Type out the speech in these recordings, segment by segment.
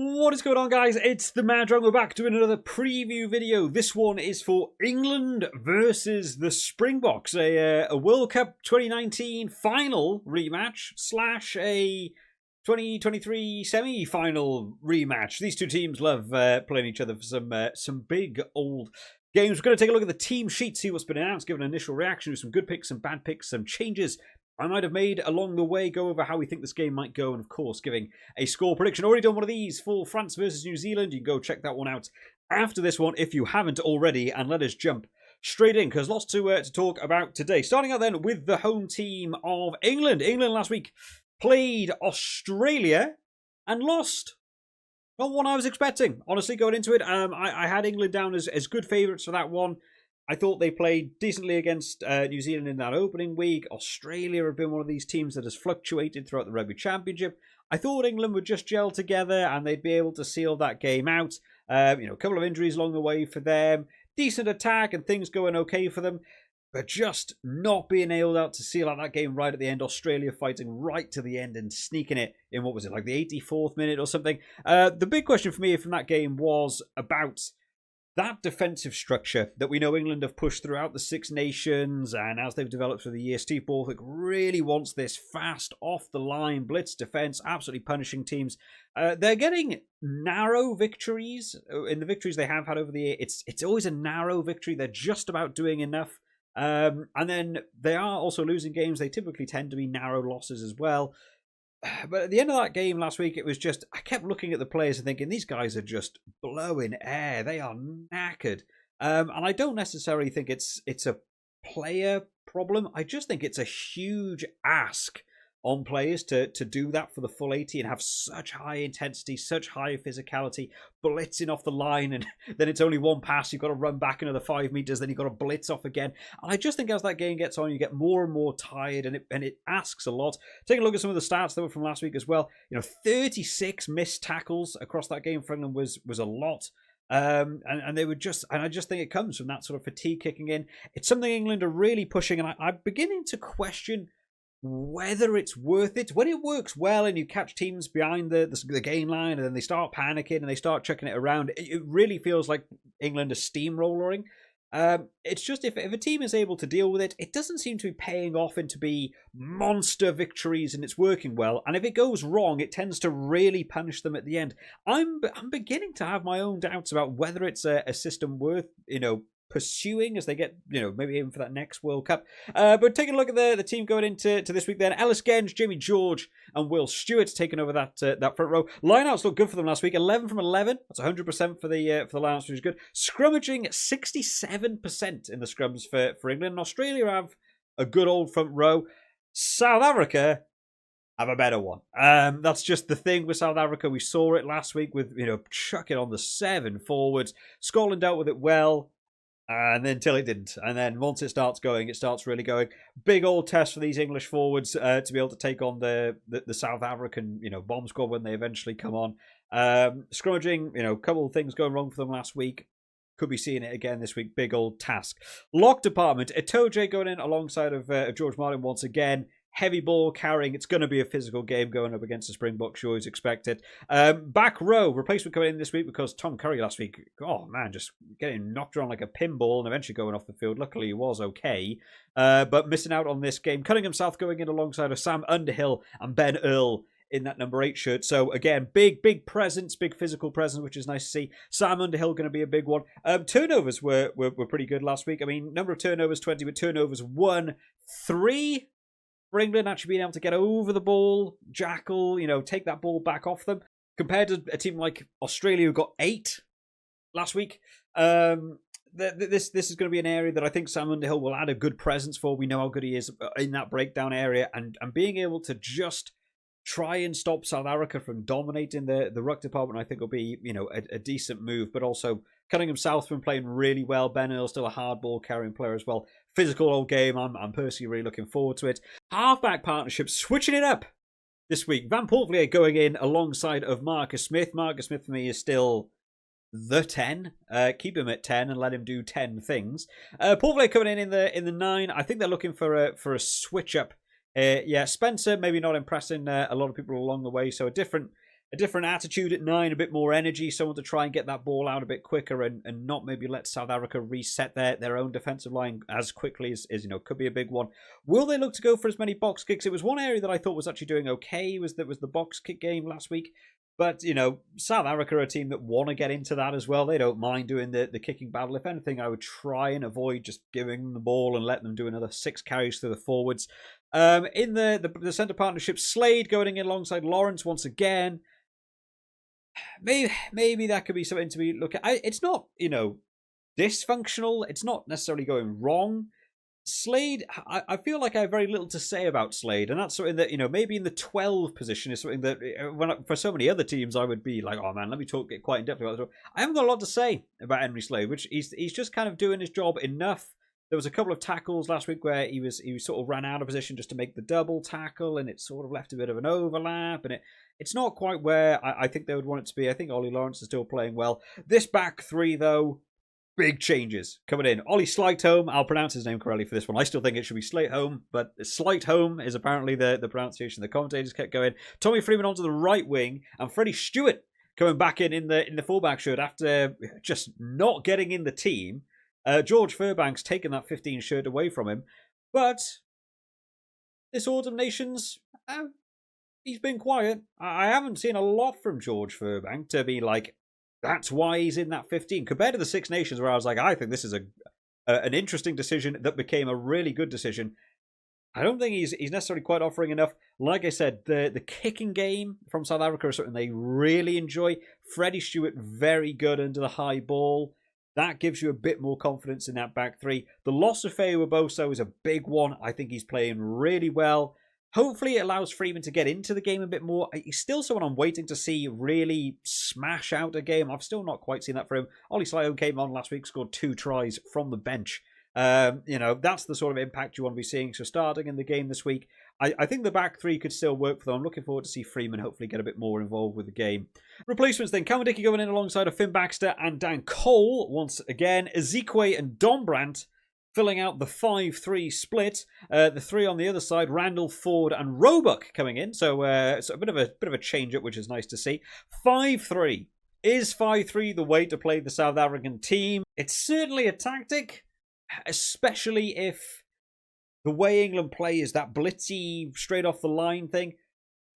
What is going on, guys? It's the Mad Drunk. We're back doing another preview video. This one is for England versus the Springboks, a World Cup 2019 final rematch slash a 2023 semi-final rematch. These two teams love playing each other for some big old games. We're going to take a look at the team sheet, see what's been announced, give an initial reaction, some good picks, some bad picks, some changes I might have made along the way, go over how we think this game might go, and of course giving a score prediction. Already done one of these for France versus New Zealand. You can go check that one out after this one if you haven't already, and let us jump straight in because lots to talk about today. Starting out then with the home team of England. England last week played Australia and lost. Not one I was expecting, honestly, going into it. I had England down as good favourites for that one. I thought they played decently against New Zealand in that opening week. Australia have been one of these teams that has fluctuated throughout the Rugby Championship. I thought England would just gel together and they'd be able to seal that game out. A couple of injuries along the way for them. Decent attack and things going okay for them. But just not being able to seal out that game right at the end. Australia fighting right to the end and sneaking it in, what was it, like the 84th minute or something. The big question for me from that game was about that defensive structure that we know England have pushed throughout the Six Nations, and as they've developed through the year. Steve Borthwick really wants this fast, off-the-line blitz defence, absolutely punishing teams. They're getting narrow victories in the victories they have had over the year. It's always a narrow victory. They're just about doing enough. And then they are also losing games. They typically tend to be narrow losses as well. But at the end of that game last week, it was just, I kept looking at the players and thinking, these guys are just blowing air. They are knackered. And I don't necessarily think it's a player problem. I just think it's a huge ask on players to do that for the full 80 and have such high intensity, such high physicality, blitzing off the line, and then it's only one pass, you've got to run back another 5 meters, then you've got to blitz off again. And I just think as that game gets on, you get more and more tired, and it asks a lot. Taking a look at some of the stats that were from last week as well, 36 missed tackles across that game for England was a lot. And they were just, and I just think it comes from that sort of fatigue kicking in. It's something England are really pushing, and I'm beginning to question whether it's worth it. When it works well and you catch teams behind the game line and then they start panicking and they start chucking it around, it really feels like England are steamrollering. It's just if a team is able to deal with it, it doesn't seem to be paying off into be monster victories and it's working well. And if it goes wrong, it tends to really punish them at the end. I'm beginning to have my own doubts about whether it's a system worth, pursuing as they get, maybe aiming for that next World Cup. But taking a look at the team going into this week then, Ellis Genge, Jamie George and Will Stewart taking over that front row. Lineouts looked good for them last week, 11 from 11. That's 100% for the lineouts, which is good. Scrummaging, 67% in the scrums for England. And Australia have a good old front row. South Africa have a better one. That's just the thing with South Africa. We saw it last week with, chucking on the 7 forwards. Scotland dealt with it well. And then until it didn't. And then once it starts going, it starts really going. Big old test for these English forwards to be able to take on the South African, bomb squad when they eventually come on. Scrummaging, a couple of things going wrong for them last week. Could be seeing it again this week. Big old task. Lock department. Itoje going in alongside of George Martin once again. Heavy ball carrying. It's going to be a physical game going up against the Springboks. You always expect it. Back row. Replacement coming in this week because Tom Curry last week, oh man, just getting knocked around like a pinball and eventually going off the field. Luckily, he was okay. But missing out on this game. Cunningham South going in alongside of Sam Underhill and Ben Earl in that number 8 shirt. So again, big presence, big physical presence, which is nice to see. Sam Underhill going to be a big one. Turnovers were pretty good last week. I mean, number of turnovers 20, but turnovers 1, 3. For England actually being able to get over the ball, jackal, take that ball back off them, compared to a team like Australia who got 8 last week. This is going to be an area that I think Sam Underhill will add a good presence for. We know how good he is in that breakdown area, and being able to just try and stop South Africa from dominating the ruck department, I think will be, a decent move. But also Cunningham South been playing really well. Ben Earl still a hard ball carrying player as well. Physical old game. I'm personally really looking forward to it. Halfback partnership, switching it up this week. Van Poortvliet going in alongside of Marcus Smith. Marcus Smith for me is still the 10. Keep him at 10 and let him do 10 things. Poortvliet coming in the 9. I think they're looking for a switch up. Yeah, Spencer maybe not impressing a lot of people along the way, so a different a different attitude at 9, a bit more energy, someone to try and get that ball out a bit quicker and not maybe let South Africa reset their own defensive line as quickly as could be a big one. Will they look to go for as many box kicks? It was one area that I thought was actually doing okay, was the box kick game last week. But, South Africa are a team that want to get into that as well. They don't mind doing the kicking battle. If anything, I would try and avoid just giving them the ball and let them do another 6 carries through the forwards. In the centre partnership, Slade going in alongside Lawrence once again. Maybe that could be something to be look at. It's not, dysfunctional. It's not necessarily going wrong. Slade, I feel like I have very little to say about Slade, and that's something that, maybe in the 12 position is something that, for so many other teams, I would be like, oh man, let me talk quite in depth about it. I haven't got a lot to say about Henry Slade, which he's just kind of doing his job enough. There was a couple of tackles last week where he sort of ran out of position just to make the double tackle, and it sort of left a bit of an overlap, and it's not quite where I think they would want it to be. I think Ollie Lawrence is still playing well. This back three, though, big changes coming in. Ollie Slightholme, I'll pronounce his name correctly for this one. I still think it should be Slightholme, but Slightholme is apparently the pronunciation the commentators kept going. Tommy Freeman onto the right wing, and Freddie Stewart coming back in the fullback shirt after just not getting in the team. George Furbank's taken that 15 shirt away from him. But this Autumn Nations, he's been quiet. I haven't seen a lot from George Furbank to be like, that's why he's in that 15. Compared to the Six Nations, where I was like, I think this is an interesting decision that became a really good decision. I don't think he's necessarily quite offering enough. Like I said, the kicking game from South Africa is something they really enjoy. Freddie Stewart, very good under the high ball. That gives you a bit more confidence in that back three. The loss of Feo Boso is a big one. I think he's playing really well. Hopefully it allows Freeman to get into the game a bit more. He's still someone I'm waiting to see really smash out a game. I've still not quite seen that for him. Ollie Slightholme came on last week, scored 2 tries from the bench. That's the sort of impact you want to be seeing. So starting in the game this week, I think the back three could still work for them. I'm looking forward to see Freeman hopefully get a bit more involved with the game. Replacements then. Cameron Dickey going in alongside of Finn Baxter and Dan Cole once again. Ezekwe and Dombrandt filling out the 5-3 split. The 3 on the other side, Randall, Ford and Roebuck coming in. So a bit of a change up, which is nice to see. 5-3. Is 5-3 the way to play the South African team? It's certainly a tactic, especially if the way England play is that blitzy, straight off the line thing.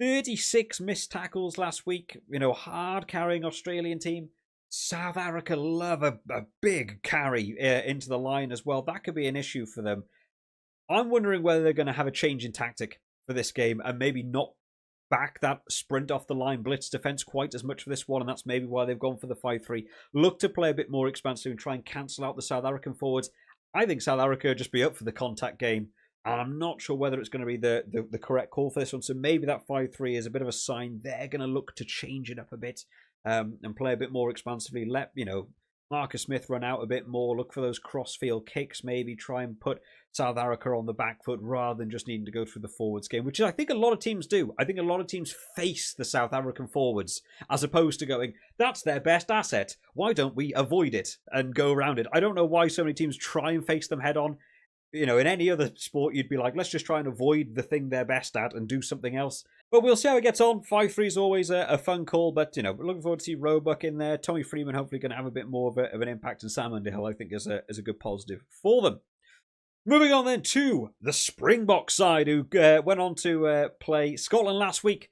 36 missed tackles last week. Hard carrying Australian team. South Africa love a big carry into the line as well. That could be an issue for them. I'm wondering whether they're going to have a change in tactic for this game and maybe not back that sprint off the line blitz defense quite as much for this one, and that's maybe why they've gone for the 5-3. Look to play a bit more expansive and try and cancel out the South African forwards. I think South Africa will just be up for the contact game, and I'm not sure whether it's going to be the correct call for this one. So maybe that 5-3 is a bit of a sign they're going to look to change it up a bit and play a bit more expansively. Let Marcus Smith run out a bit more. Look for those cross-field kicks. Maybe try and put South Africa on the back foot rather than just needing to go through the forwards game, which I think a lot of teams do. I think a lot of teams face the South African forwards as opposed to going, that's their best asset. Why don't we avoid it and go around it? I don't know why so many teams try and face them head on. In any other sport, you'd be like, let's just try and avoid the thing they're best at and do something else. But we'll see how it gets on. 5-3 is always a fun call, but, looking forward to see Roebuck in there. Tommy Freeman hopefully going to have a bit more of an impact, and Sam Underhill, I think, is a good positive for them. Moving on then to the Springboks side, who went on to play Scotland last week.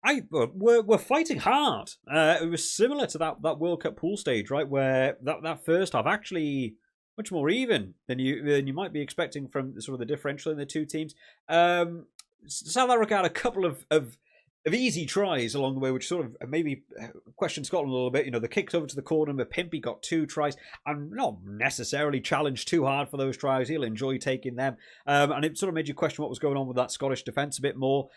We're fighting hard. It was similar to that World Cup pool stage, right, where that first half actually much more even than you might be expecting from sort of the differential in the two teams. South Africa had a couple of easy tries along the way, which sort of maybe questioned Scotland a little bit. The kicks over to the corner, Mapimpi got 2 tries. I'm not necessarily challenged too hard for those tries. He'll enjoy taking them. And it sort of made you question what was going on with that Scottish defence a bit more.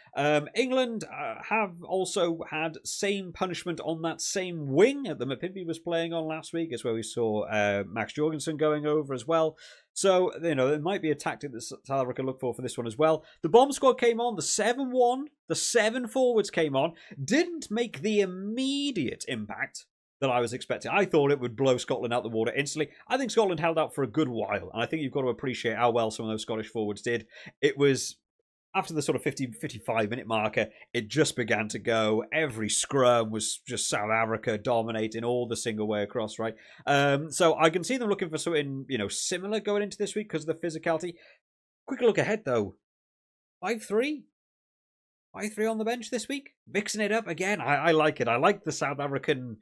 England have also had same punishment on that same wing that Mapimpi was playing on last week. It's where we saw Max Jorgensen going over as well. So, there might be a tactic that South Africa look for this one as well. The bomb squad came on, the 7-1, the 7 forwards came on. Didn't make the immediate impact that I was expecting. I thought it would blow Scotland out the water instantly. I think Scotland held out for a good while, and I think you've got to appreciate how well some of those Scottish forwards did. It was after the sort of 55-minute marker, it just began to go. Every scrum was just South Africa dominating all the single way across, right? So I can see them looking for something, similar going into this week because of the physicality. Quick look ahead, though. 5-3? 5-3 on the bench this week? Mixing it up again. I like it. I like the South African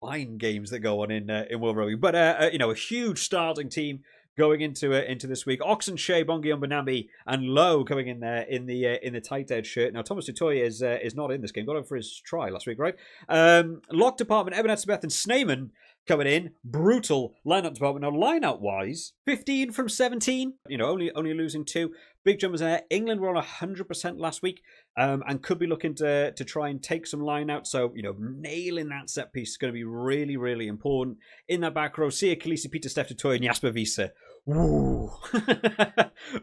mind games that go on in World Rugby. But, a huge starting team going into this week. Oxenshea, Bongi Mbonambi, and Lowe coming in there in the tight edge shirt. Now Thomas Dutoy is not in this game. Got him for his try last week, right? Lock department, Ebenezer Beth and Sneeman coming in. Brutal lineup department. Now lineout wise, 15 from 17. Only losing 2. Big jumpers there. England were on 100% last week, and could be looking to try and take some line out. So, nailing that set piece is going to be really, really important. In that back row, Sia Khaleesi, Peter Steph Dutoy, and Jasper Wiese. Woo!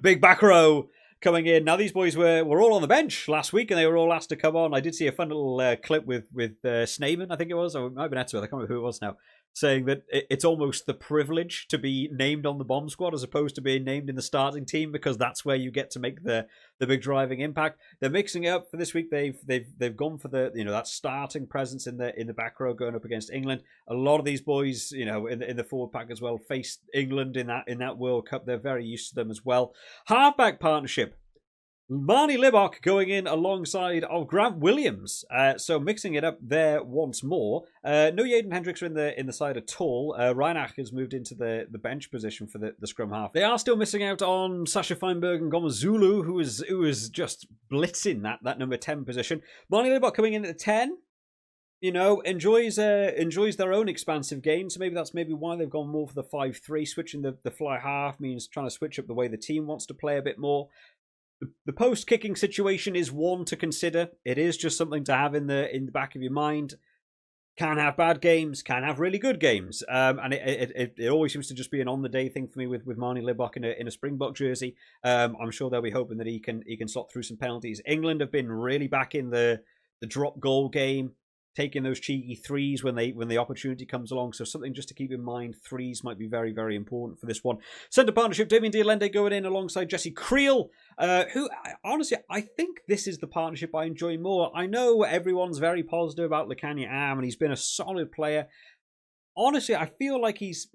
Big back row coming in. Now, these boys were all on the bench last week, and they were all asked to come on. I did see a fun little clip with Sneeman, I think it was, or it might have been Etzbeth, I can't remember who it was now, saying that it's almost the privilege to be named on the bomb squad as opposed to being named in the starting team, because that's where you get to make the big driving impact. They're mixing it up for this week. They've gone for the that starting presence in the back row going up against England. A lot of these boys, in the forward pack as well, faced England in that World Cup. They're very used to them as well. Halfback partnership. Marnie Libbok going in alongside Grant Williams, so mixing it up there once more. No Yaden Hendricks in the side at all. Reinach has moved into the bench position for the scrum half. They are still missing out on Sasha Feinberg and Goma Zulu, who is just blitzing that number 10 position. Marnie Libbok coming in at the 10. Enjoys their own expansive game, so maybe that's why they've gone more for the 5-3. Switching the fly half means trying to switch up the way the team wants to play a bit more. The post-kicking situation is one to consider. It is just something to have in the back of your mind. Can have bad games, can have really good games, and it always seems to just be an on-the-day thing for me with Marnie Libbok in a Springbok jersey. I'm sure they'll be hoping that he can slot through some penalties. England have been really back in the drop goal game, taking those cheeky threes when the opportunity comes along. So something just to keep in mind. Threes might be very, very important for this one. Centre partnership, Damien Dialende going in alongside Jesse Creel, who, honestly, I think this is the partnership I enjoy more. I know everyone's very positive about Lukhanyo Am, and he's been a solid player. Honestly, I feel like he's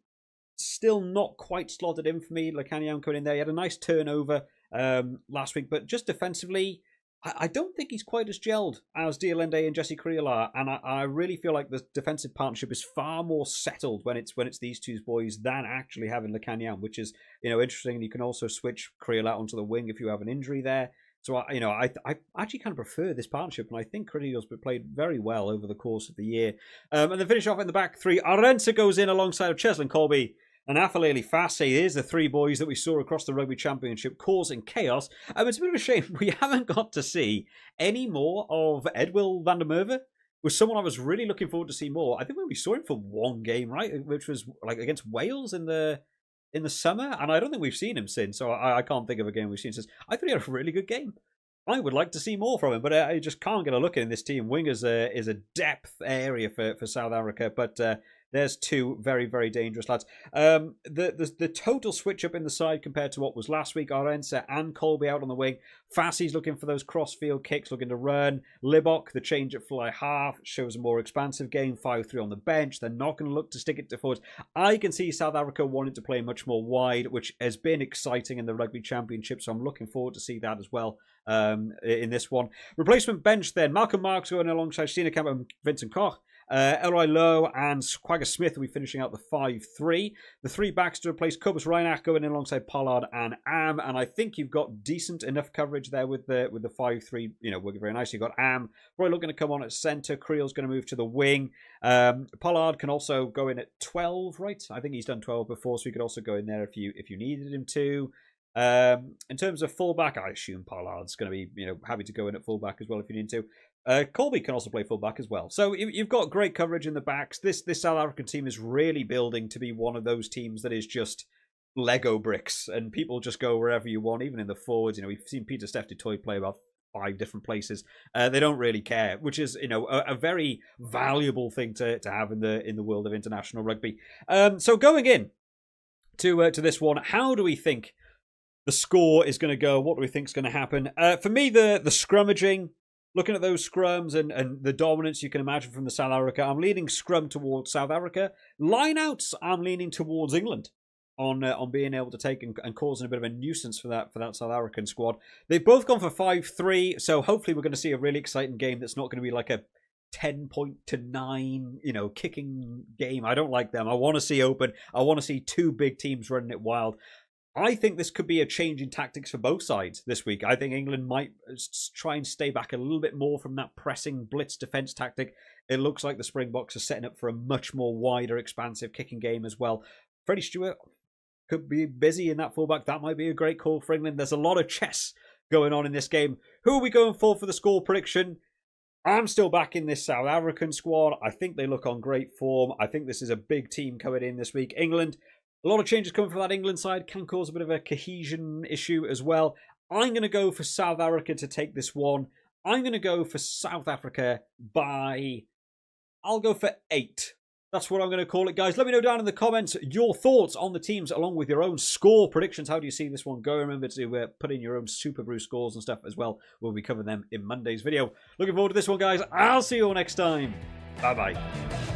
still not quite slotted in for me. Lukhanyo Am coming in there. He had a nice turnover last week, but just defensively, I don't think he's quite as gelled as Dialende and Jesse Creel are, and I really feel like the defensive partnership is far more settled when it's these two boys than actually having Lukhanyo Am, which is interesting. And you can also switch Creel out onto the wing if you have an injury there. So I actually kind of prefer this partnership, and I think Creel's played very well over the course of the year. And then finish off in the back three. Arendse goes in alongside of Cheslin Colby and Afaleli Fassi. Here's the three boys that we saw across the Rugby Championship causing chaos. It's a bit of a shame we haven't got to see any more of Edwill van der Merwe. Was someone I was really looking forward to see more. I think we saw him for one game, right, which was like against Wales in the summer, and I don't think we've seen him since. So I can't think of a game we've seen since. I thought he had a really good game. I would like to see more from him, but I just can't get a look in this team. Wingers is a depth area for South Africa, but there's two very, very dangerous lads. The total switch up in the side compared to what was last week. Arendse and Colby out on the wing. Fassi's looking for those cross-field kicks, looking to run. Libbok, the change at fly half, shows a more expansive game. 5-3 on the bench. They're not going to look to stick it to forwards. I can see South Africa wanting to play much more wide, which has been exciting in the Rugby Championship, so I'm looking forward to see that as well in this one. Replacement bench then. Malcolm Marks going alongside Stina Camp and Vincent Koch. Elroy Lowe and Quagga Smith will be finishing out the 5-3. The three backs to replace Cobus Reinach going in alongside Pollard and Am, and I think you've got decent enough coverage there with the 5-3, working very nicely. You've got Am probably looking to come on at centre. Creel's going to move to the wing. Pollard can also go in at 12, right? I think he's done 12 before, so he could also go in there if you needed him to. In terms of fullback, I assume Pollard's going to be happy to go in at fullback as well if you need to. Colby can also play fullback as well. So you've got great coverage in the backs. This South African team is really building to be one of those teams that is just Lego bricks, and people just go wherever you want, even in the forwards. We've seen Peter Steph Dutoy play about 5 different places. They don't really care, which is a very valuable thing to have in the world of international rugby. So going in to this one, how do we think the score is going to go. What do we think is going to happen? For me, the scrummaging, looking at those scrums and the dominance you can imagine from the South Africa, I'm leaning scrum towards South Africa. Lineouts, I'm leaning towards England on being able to take and causing a bit of a nuisance for that South African squad. They've both gone for 5-3, so hopefully we're going to see a really exciting game that's not going to be like a 10-9, kicking game. I don't like them. I want to see open. I want to see two big teams running it wild. I think this could be a change in tactics for both sides this week. I think England might try and stay back a little bit more from that pressing blitz defence tactic. It looks like the Springboks are setting up for a much more wider, expansive kicking game as well. Freddie Stewart could be busy in that fullback. That might be a great call for England. There's a lot of chess going on in this game. Who are we going for the score prediction? I'm still back in this South African squad. I think they look on great form. I think this is a big team coming in this week. England, a lot of changes coming from that England side. Can cause a bit of a cohesion issue as well. I'm going to go for South Africa to take this one. I'm going to go for South Africa by... I'll go for 8. That's what I'm going to call it, guys. Let me know down in the comments your thoughts on the teams along with your own score predictions. How do you see this one going? Remember to put in your own Superbru scores and stuff as well. We'll be covering them in Monday's video. Looking forward to this one, guys. I'll see you all next time. Bye-bye.